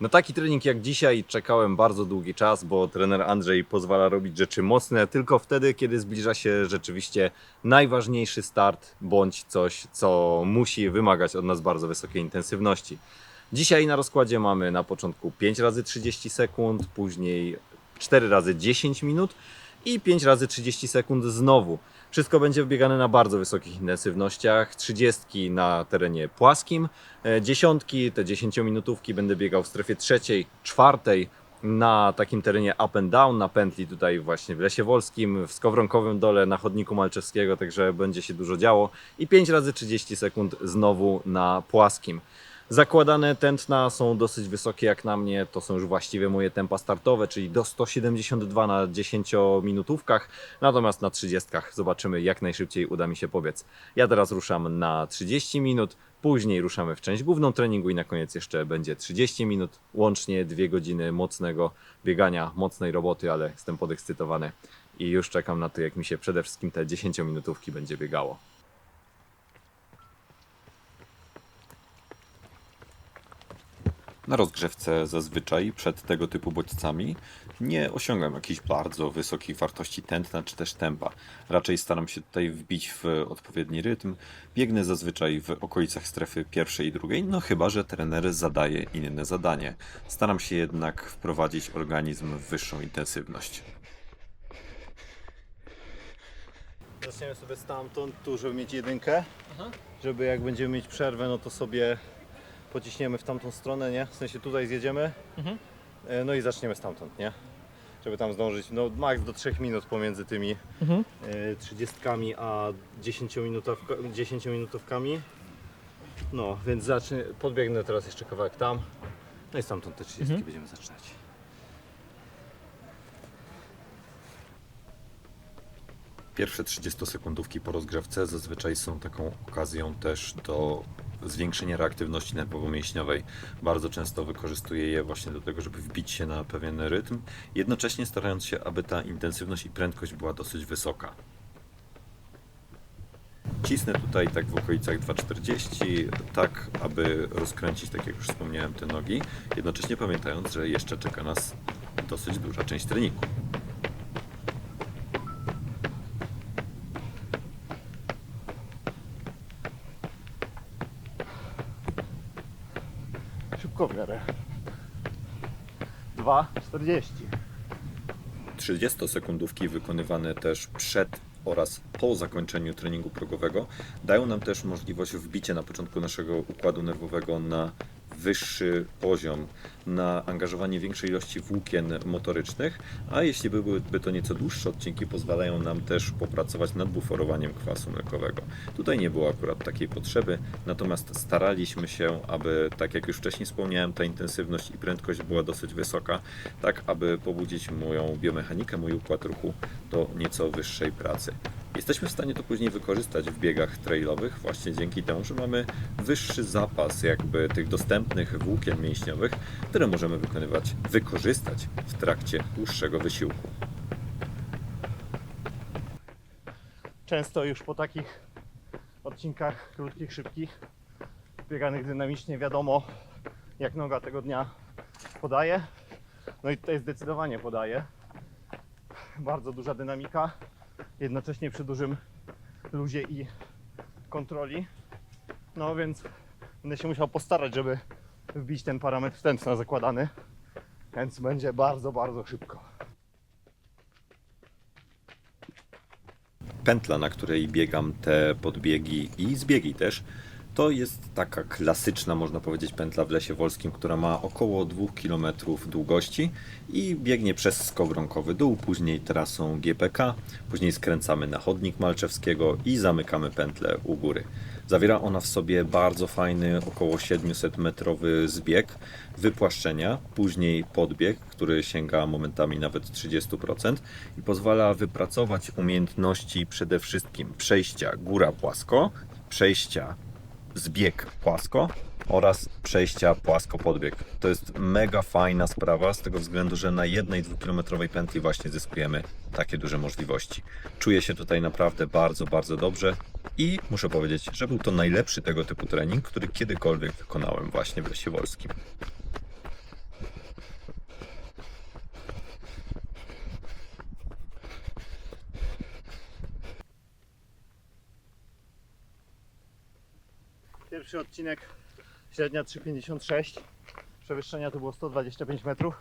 Na taki trening jak dzisiaj czekałem bardzo długi czas, bo trener Andrzej pozwala robić rzeczy mocne tylko wtedy, kiedy zbliża się rzeczywiście najważniejszy start bądź coś, co musi wymagać od nas bardzo wysokiej intensywności. Dzisiaj na rozkładzie mamy na początku 5 razy 30 sekund, później 4 razy 10 minut i 5 razy 30 sekund znowu. Wszystko będzie biegane na bardzo wysokich intensywnościach, 30 na terenie płaskim, dziesiątki, te 10-minutówki będę biegał w strefie trzeciej, czwartej na takim terenie up and down, na pętli tutaj właśnie w Lesie Wolskim, w Skowronkowym Dole, na chodniku Malczewskiego, także będzie się dużo działo i 5 razy 30 sekund znowu na płaskim. Zakładane tętna są dosyć wysokie jak na mnie, to są już właściwie moje tempa startowe, czyli do 172 na 10-minutówkach, natomiast na 30 zobaczymy jak najszybciej uda mi się pobiec. Ja teraz ruszam na 30 minut, później ruszamy w część główną treningu i na koniec jeszcze będzie 30 minut, łącznie 2 godziny mocnego biegania, mocnej roboty, ale jestem podekscytowany i już czekam na to, jak mi się przede wszystkim te 10-minutówki będzie biegało. Na rozgrzewce zazwyczaj przed tego typu bodźcami nie osiągam jakichś bardzo wysokich wartości tętna czy też tempa. Raczej staram się tutaj wbić w odpowiedni rytm. Biegnę zazwyczaj w okolicach strefy pierwszej i drugiej, no chyba że trener zadaje inne zadanie. Staram się jednak wprowadzić organizm w wyższą intensywność. Zaczniemy sobie stamtąd, tu żeby mieć jedynkę, żeby jak będziemy mieć przerwę, no to sobie pociśniemy w tamtą stronę, nie? W sensie tutaj zjedziemy, no i zaczniemy stamtąd, nie? Żeby tam zdążyć, no maks do 3 minut pomiędzy tymi 30 a 10-minutówkami. No, więc podbiegnę teraz jeszcze kawałek tam, no i stamtąd te 30 będziemy zaczynać. Pierwsze 30-sekundówki po rozgrzewce zazwyczaj są taką okazją też do zwiększenia reaktywności nerwowo-mięśniowej. Bardzo często wykorzystuję je właśnie do tego, żeby wbić się na pewien rytm, jednocześnie starając się, aby ta intensywność i prędkość była dosyć wysoka. Cisnę tutaj tak w okolicach 2,40, tak aby rozkręcić, tak jak już wspomniałem, te nogi, jednocześnie pamiętając, że jeszcze czeka nas dosyć duża część treningu. Szybko w miarę. 2,40. 30-sekundówki wykonywane też przed oraz po zakończeniu treningu progowego dają nam też możliwość wbicia na początku naszego układu nerwowego na wyższy poziom, na angażowanie większej ilości włókien motorycznych, a jeśli byłyby to nieco dłuższe odcinki, pozwalają nam też popracować nad buforowaniem kwasu mlekowego. Tutaj nie było akurat takiej potrzeby, natomiast staraliśmy się, aby, tak jak już wcześniej wspomniałem, ta intensywność i prędkość była dosyć wysoka, tak aby pobudzić moją biomechanikę, mój układ ruchu do nieco wyższej pracy. Jesteśmy w stanie to później wykorzystać w biegach trailowych właśnie dzięki temu, że mamy wyższy zapas jakby tych dostępnych włókien mięśniowych, które możemy wykorzystać w trakcie dłuższego wysiłku. Często już po takich odcinkach krótkich, szybkich, bieganych dynamicznie wiadomo jak noga tego dnia podaje. No i tutaj zdecydowanie podaje. Bardzo duża dynamika, jednocześnie przy dużym luzie i kontroli. No więc będę się musiał postarać, żeby wbić ten parametr tętna zakładany, więc będzie bardzo, bardzo szybko. Pętla, na której biegam te podbiegi i zbiegi też, to jest taka klasyczna, można powiedzieć, pętla w Lesie Wolskim, która ma około 2 km długości i biegnie przez Skowronkowy Dół, później trasą GPK, później skręcamy na chodnik Malczewskiego i zamykamy pętlę u góry. Zawiera ona w sobie bardzo fajny, około 700-metrowy zbieg, wypłaszczenia, później podbieg, który sięga momentami nawet 30% i pozwala wypracować umiejętności przede wszystkim przejścia góra płasko, przejścia zbieg płasko oraz przejścia płasko-podbieg. To jest mega fajna sprawa z tego względu, że na jednej 2-kilometrowej pętli właśnie zyskujemy takie duże możliwości. Czuję się tutaj naprawdę bardzo, bardzo dobrze i muszę powiedzieć, że był to najlepszy tego typu trening, który kiedykolwiek wykonałem właśnie w Lesie Wolskim. Pierwszy odcinek średnia 3,56. Przewyższenia to było 125 metrów.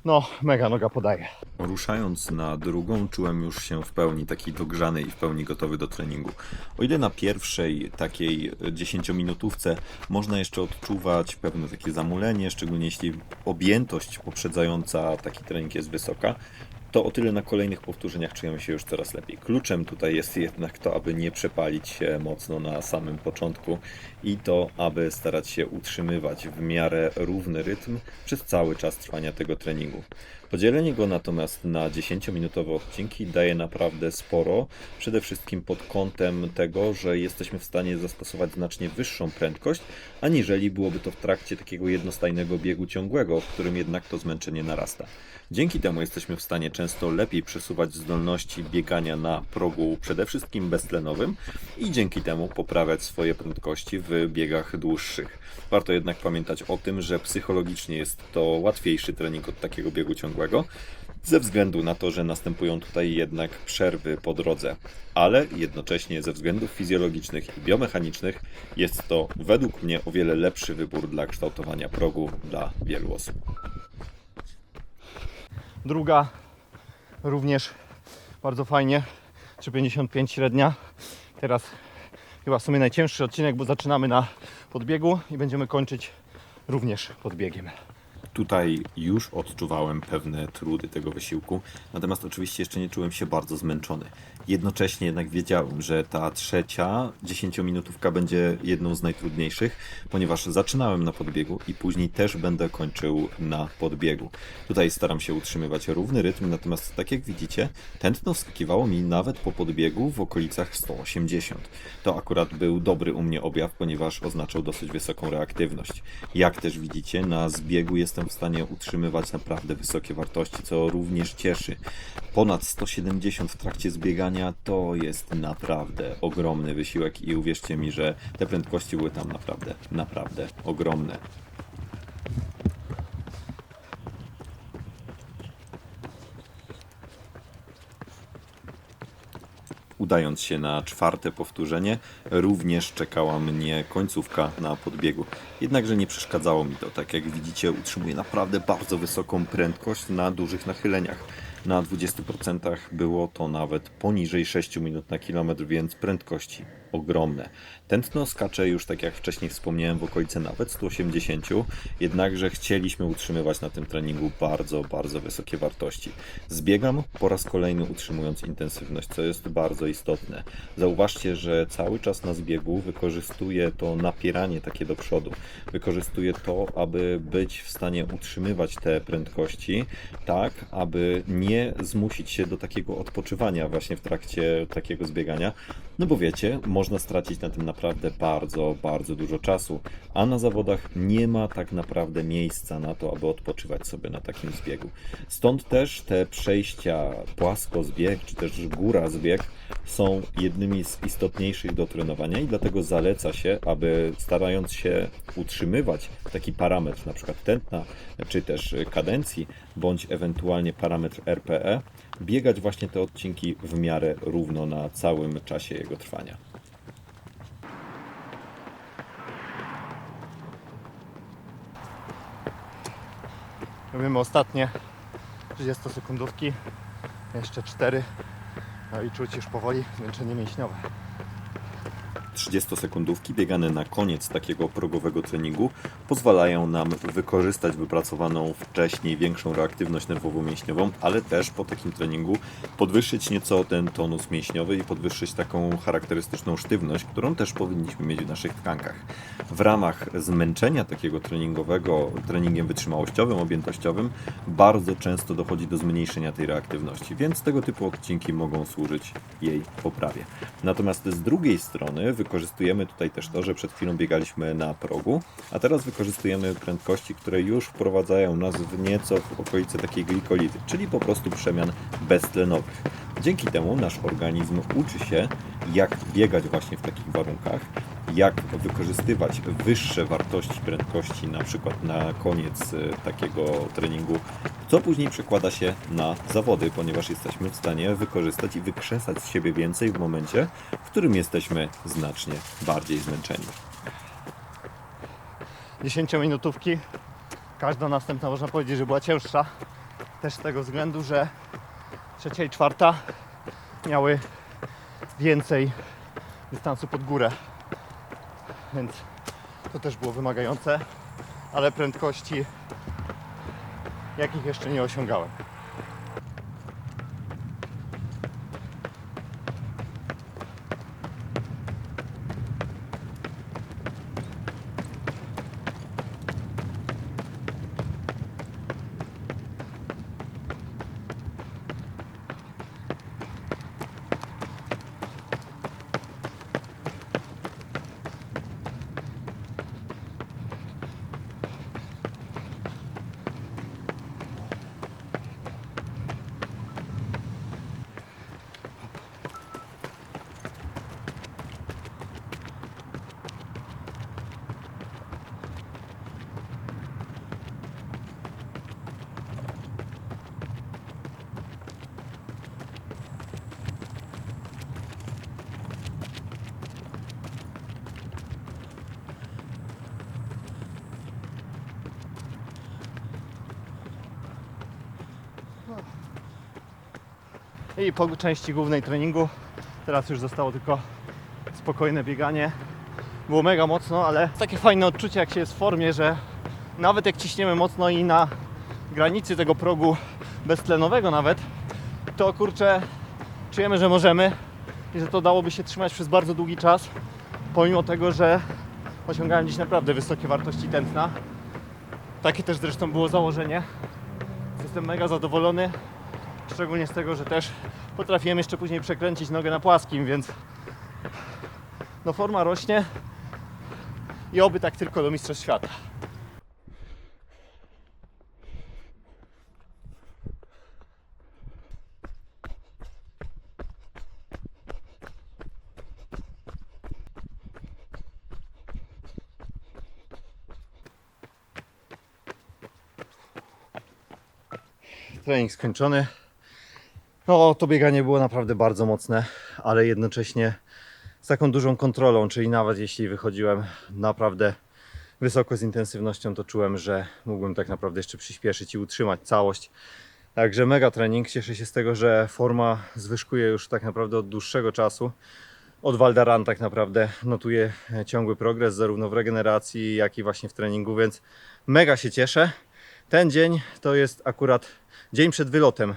No, mega noga podaje. Ruszając na drugą, czułem już się w pełni taki dogrzany i w pełni gotowy do treningu. O ile na pierwszej takiej 10-minutówce można jeszcze odczuwać pewne takie zamulenie, szczególnie jeśli objętość poprzedzająca taki trening jest wysoka, to o tyle na kolejnych powtórzeniach czujemy się już coraz lepiej. Kluczem tutaj jest jednak to, aby nie przepalić się mocno na samym początku i to, aby starać się utrzymywać w miarę równy rytm przez cały czas trwania tego treningu. Podzielenie go natomiast na 10-minutowe odcinki daje naprawdę sporo, przede wszystkim pod kątem tego, że jesteśmy w stanie zastosować znacznie wyższą prędkość, aniżeli byłoby to w trakcie takiego jednostajnego biegu ciągłego, w którym jednak to zmęczenie narasta. Dzięki temu jesteśmy w stanie często lepiej przesuwać zdolności biegania na progu przede wszystkim beztlenowym i dzięki temu poprawiać swoje prędkości w biegach dłuższych. Warto jednak pamiętać o tym, że psychologicznie jest to łatwiejszy trening od takiego biegu ciągłego, ze względu na to, że następują tutaj jednak przerwy po drodze, ale jednocześnie ze względów fizjologicznych i biomechanicznych jest to według mnie o wiele lepszy wybór dla kształtowania progu dla wielu osób. Druga również bardzo fajnie, 3,55 średnia. Teraz chyba w sumie najcięższy odcinek, bo zaczynamy na podbiegu i będziemy kończyć również podbiegiem. Tutaj już odczuwałem pewne trudy tego wysiłku, natomiast oczywiście jeszcze nie czułem się bardzo zmęczony. Jednocześnie jednak wiedziałem, że ta trzecia 10-minutówka będzie jedną z najtrudniejszych, ponieważ zaczynałem na podbiegu i później też będę kończył na podbiegu. Tutaj staram się utrzymywać równy rytm, natomiast tak jak widzicie, tętno wskakiwało mi nawet po podbiegu w okolicach 180. To akurat był dobry u mnie objaw, ponieważ oznaczał dosyć wysoką reaktywność. Jak też widzicie, na zbiegu jestem w stanie utrzymywać naprawdę wysokie wartości, co również cieszy. Ponad 170 w trakcie zbiegania to jest naprawdę ogromny wysiłek i uwierzcie mi, że te prędkości były tam naprawdę ogromne. Udając się na czwarte powtórzenie, również czekała mnie końcówka na podbiegu. Jednakże nie przeszkadzało mi to. Tak jak widzicie, utrzymuję naprawdę bardzo wysoką prędkość na dużych nachyleniach. Na 20% było to nawet poniżej 6 minut na kilometr, więc prędkości ogromne. Tętno skacze już, tak jak wcześniej wspomniałem, w okolice nawet 180, jednakże chcieliśmy utrzymywać na tym treningu bardzo wysokie wartości. Zbiegam po raz kolejny utrzymując intensywność, co jest bardzo istotne. Zauważcie, że cały czas na zbiegu wykorzystuję to napieranie takie do przodu. Wykorzystuję to, aby być w stanie utrzymywać te prędkości, tak aby nie zmusić się do takiego odpoczywania właśnie w trakcie takiego zbiegania, no bo wiecie, można stracić na tym naprawdę bardzo dużo czasu, a na zawodach nie ma tak naprawdę miejsca na to, aby odpoczywać sobie na takim zbiegu. Stąd też te przejścia płaskozbieg, czy też góra-zbieg są jednymi z istotniejszych do trenowania i dlatego zaleca się, aby starając się utrzymywać taki parametr, na przykład tętna, czy też kadencji, bądź ewentualnie parametr RPE, biegać właśnie te odcinki w miarę równo na całym czasie jego trwania. Robimy ostatnie 30-sekundówki, jeszcze 4, no i czuć już powoli zmęczenie mięśniowe. 30-sekundówki biegane na koniec takiego progowego treningu pozwalają nam wykorzystać wypracowaną wcześniej większą reaktywność nerwowo-mięśniową, ale też po takim treningu podwyższyć nieco ten tonus mięśniowy i podwyższyć taką charakterystyczną sztywność, którą też powinniśmy mieć w naszych tkankach. W ramach zmęczenia takiego treningowego, treningiem wytrzymałościowym, objętościowym, bardzo często dochodzi do zmniejszenia tej reaktywności, więc tego typu odcinki mogą służyć jej poprawie. Natomiast z drugiej strony wykorzystujemy tutaj też to, że przed chwilą biegaliśmy na progu, a teraz wykorzystujemy prędkości, które już wprowadzają nas w nieco w okolice takiej glikolizy, czyli po prostu przemian beztlenowych. Dzięki temu nasz organizm uczy się, jak biegać właśnie w takich warunkach, jak wykorzystywać wyższe wartości prędkości, na przykład na koniec takiego treningu, co później przekłada się na zawody, ponieważ jesteśmy w stanie wykorzystać i wykrzesać z siebie więcej w momencie, w którym jesteśmy znacznie bardziej zmęczeni. 10-minutówki. Każda następna, można powiedzieć, że była cięższa. Też z tego względu, że trzecia i czwarta miały więcej dystansu pod górę. Więc to też było wymagające, ale prędkości jakich jeszcze nie osiągałem. I po części głównej treningu teraz już zostało tylko spokojne bieganie. Było mega mocno, ale takie fajne odczucie, jak się jest w formie, że nawet jak ciśniemy mocno i na granicy tego progu beztlenowego nawet, to kurczę, czujemy, że możemy i że to dałoby się trzymać przez bardzo długi czas, pomimo tego, że osiągałem dziś naprawdę wysokie wartości tętna. Takie też zresztą było założenie. Jestem mega zadowolony, szczególnie z tego, że też potrafiłem jeszcze później przekręcić nogę na płaskim, więc no forma rośnie i oby tak tylko do Mistrzostw Świata. Trening skończony. No, to bieganie było naprawdę bardzo mocne, ale jednocześnie z taką dużą kontrolą, czyli nawet jeśli wychodziłem naprawdę wysoko z intensywnością, to czułem, że mógłbym tak naprawdę jeszcze przyspieszyć i utrzymać całość. Także mega trening. Cieszę się z tego, że forma zwyżkuje już tak naprawdę od dłuższego czasu. Od Val d'Aran tak naprawdę notuję ciągły progres zarówno w regeneracji, jak i właśnie w treningu, więc mega się cieszę. Ten dzień to jest akurat dzień przed wylotem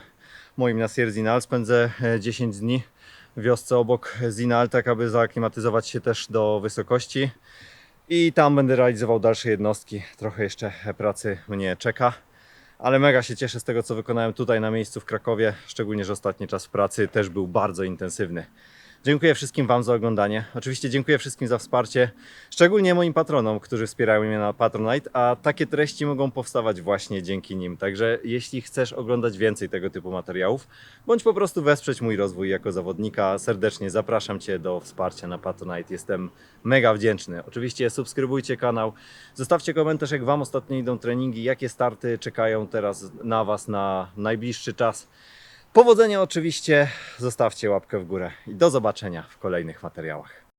moim na Sierre Zinal. Spędzę 10 dni w wiosce obok Zinal, tak aby zaaklimatyzować się też do wysokości. I tam będę realizował dalsze jednostki. Trochę jeszcze pracy mnie czeka, ale mega się cieszę z tego, co wykonałem tutaj na miejscu w Krakowie. Szczególnie, że ostatni czas w pracy też był bardzo intensywny. Dziękuję wszystkim Wam za oglądanie. Oczywiście dziękuję wszystkim za wsparcie, szczególnie moim patronom, którzy wspierają mnie na Patronite, a takie treści mogą powstawać właśnie dzięki nim. Także jeśli chcesz oglądać więcej tego typu materiałów, bądź po prostu wesprzeć mój rozwój jako zawodnika, serdecznie zapraszam Cię do wsparcia na Patronite. Jestem mega wdzięczny. Oczywiście subskrybujcie kanał, zostawcie komentarz, jak Wam ostatnio idą treningi, jakie starty czekają teraz na Was na najbliższy czas. Powodzenia oczywiście, zostawcie łapkę w górę i do zobaczenia w kolejnych materiałach.